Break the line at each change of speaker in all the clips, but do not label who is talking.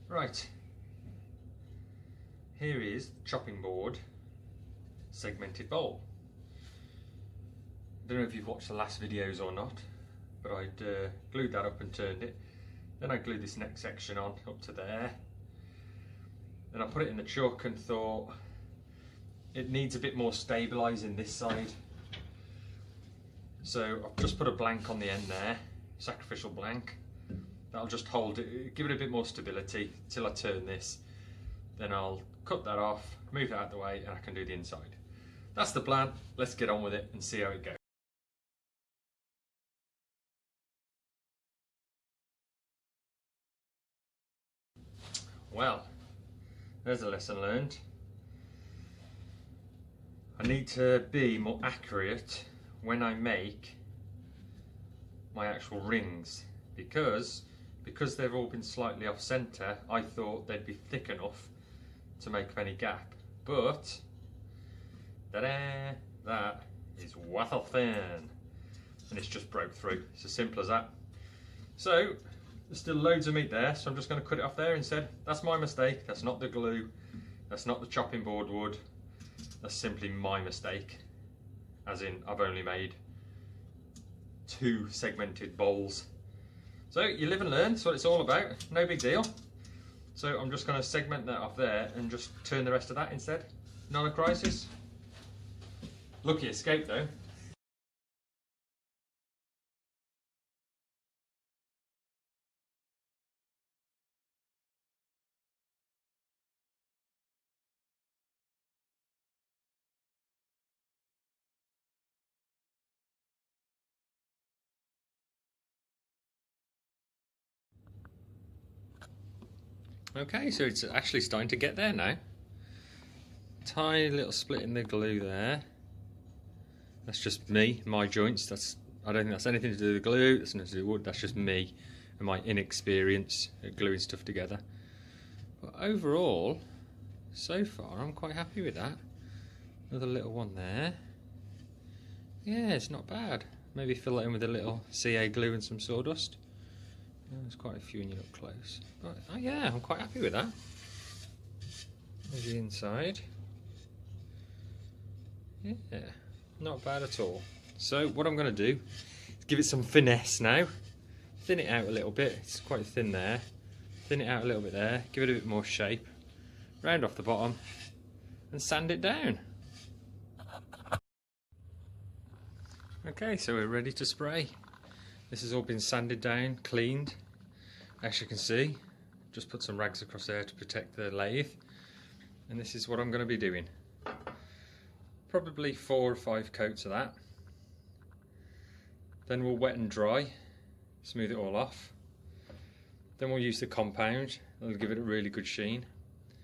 Right, here is the chopping board segmented bowl. I don't know if you've watched the last videos or not, but I'd glued that up and turned it. Then I glued this next section on up to there. Then I put it in the chuck and thought it needs a bit more stabilising this side. So I've just put a blank on the end there, sacrificial blank. That'll just hold it, give it a bit more stability till I turn this. Then I'll cut that off, move that out of the way, and I can do the inside. That's the plan. Let's get on with it and see how it goes. Well, there's a lesson learned. I need to be more accurate when I make my actual rings, because they've all been slightly off centre, I thought they'd be thick enough to make up any gap, but ta-da, that is waffle thin, and it's just broke through. It's as simple as that. So there's still loads of meat there, so I'm just going to cut it off there instead. That's my mistake. That's not the glue, that's not the chopping board wood, that's simply my mistake, as in I've only made 2 segmented bowls. So you live and learn, that's what it's all about, no big deal. So I'm just going to segment that off there and just turn the rest of that instead. Not a crisis. Lucky escape though. Okay, so it's actually starting to get there now. Tiny little split in the glue there. That's just me, my joints. I don't think that's anything to do with the glue, that's nothing to do with wood, that's just me and my inexperience at gluing stuff together. But overall, so far, I'm quite happy with that. Another little one there. Yeah, it's not bad. Maybe fill that in with a little CA glue and some sawdust. There's quite a few when you look close. But yeah, I'm quite happy with that. There's the inside. Yeah, not bad at all. So what I'm going to do is give it some finesse now. Thin it out a little bit. It's quite thin there. Thin it out a little bit there. Give it a bit more shape. Round off the bottom and sand it down. Okay, so we're ready to spray. This has all been sanded down, cleaned. As you can see, just put some rags across there to protect the lathe. And this is what I'm going to be doing. Probably 4 or 5 coats of that. Then we'll wet and dry, smooth it all off. Then we'll use the compound, it'll give it a really good sheen.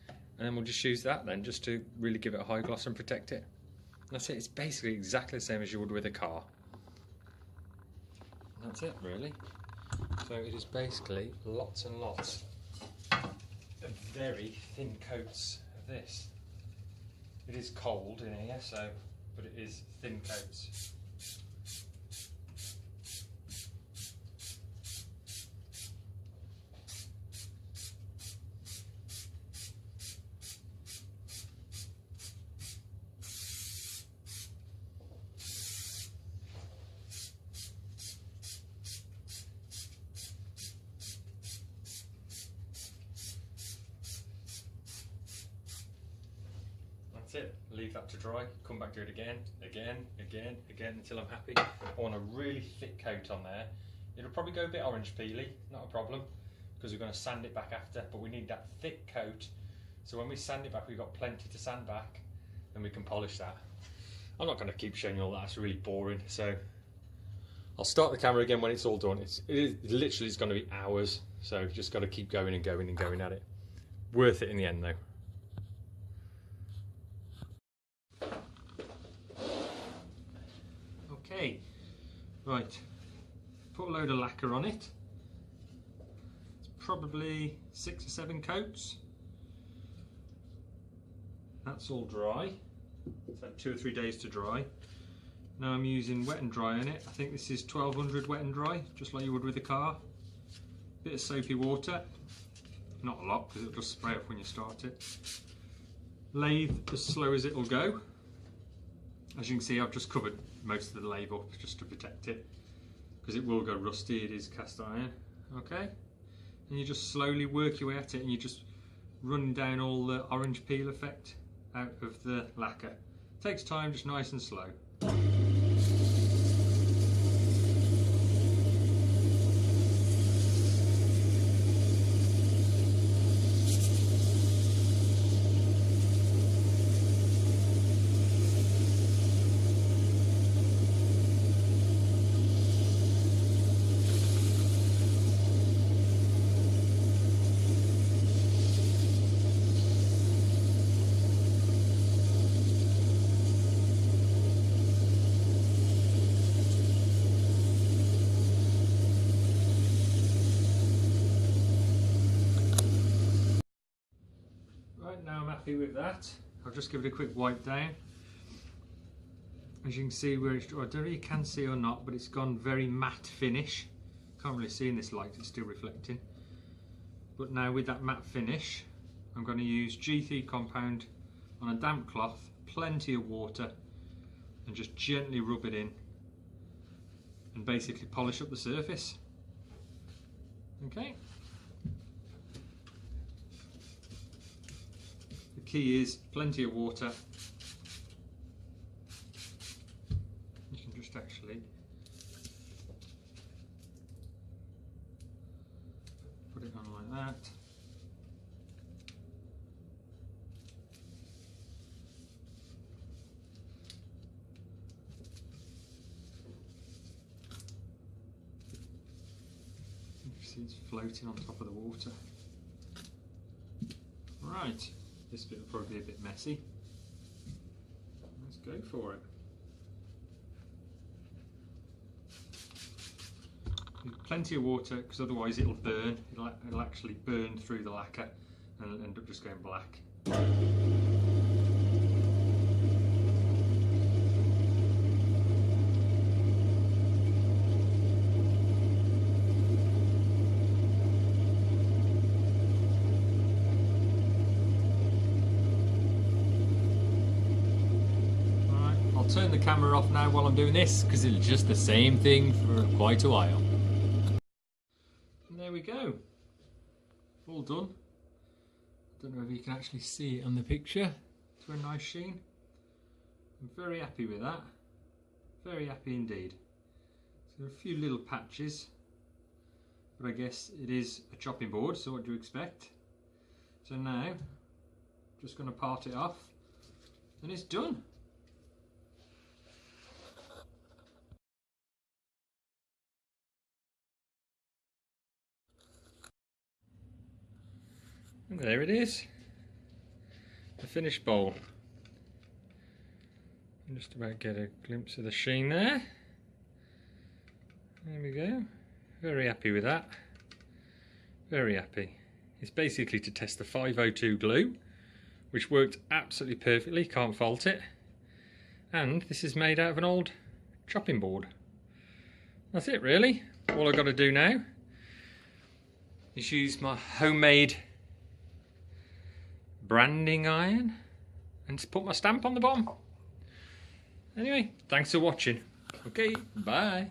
And then we'll just use that then, just to really give it a high gloss and protect it. That's it, it's basically exactly the same as you would with a car. That's it really. So it is basically lots and lots of very thin coats of this. It is cold in here, so, but it is thin coats. It. Leave that to dry, come back to it again until I'm happy. I want a really thick coat on there. It'll probably go a bit orange peely, not a problem, because we're going to sand it back after, but we need that thick coat, so when we sand it back we've got plenty to sand back, and we can polish that. I'm not going to keep showing you all that, it's really boring, so I'll start the camera again when it's all done. It literally is going to be hours, so you've just got to keep going and going and going at it. Worth it in the end though. Okay, right, put a load of lacquer on it. It's probably 6 or 7 coats. That's all dry. It's had 2 or 3 days to dry. Now I'm using wet and dry on it. I think this is 1200 wet and dry, just like you would with a car. Bit of soapy water. not a lot because it'll just spray off when you start it. Lathe as slow as it'll go. As you can see, I've just covered most of the lathe up just to protect it because it will go rusty, it is cast iron. Okay, and you just slowly work your way at it and you just run down all the orange peel effect out of the lacquer. Takes time, just nice and slow. Now I'm happy with that. I'll just give it a quick wipe down. As you can see where it's, I don't know if you can see or not, but it's gone very matte finish. Can't really see in this light, it's still reflecting. But now with that matte finish, I'm going to use G3 compound on a damp cloth, plenty of water, and just gently rub it in and basically polish up the surface. Okay. Key is plenty of water. You can just actually put it on like that. You can see it's floating on top of the water. Right. This bit will probably be a bit messy. Let's go for it. Plenty of water because otherwise it'll burn. It'll actually burn through the lacquer and it'll end up just going black. Turn the camera off now while I'm doing this because it's just the same thing for quite a while. And there we go, all done. I don't know if you can actually see it on the picture. It's a nice sheen. I'm very happy with that, very happy indeed. So a few little patches, but I guess it is a chopping board, so what do you expect? So now just going to part it off and it's done. And there it is, the finished bowl. And just about get a glimpse of the sheen there. There we go. Very happy with that. Very happy. It's basically to test the 502 glue, which worked absolutely perfectly, can't fault it. And this is made out of an old chopping board. That's it really. All I've got to do now is use my homemade branding iron and to put my stamp on the bottom. Anyway, thanks for watching. Okay, bye.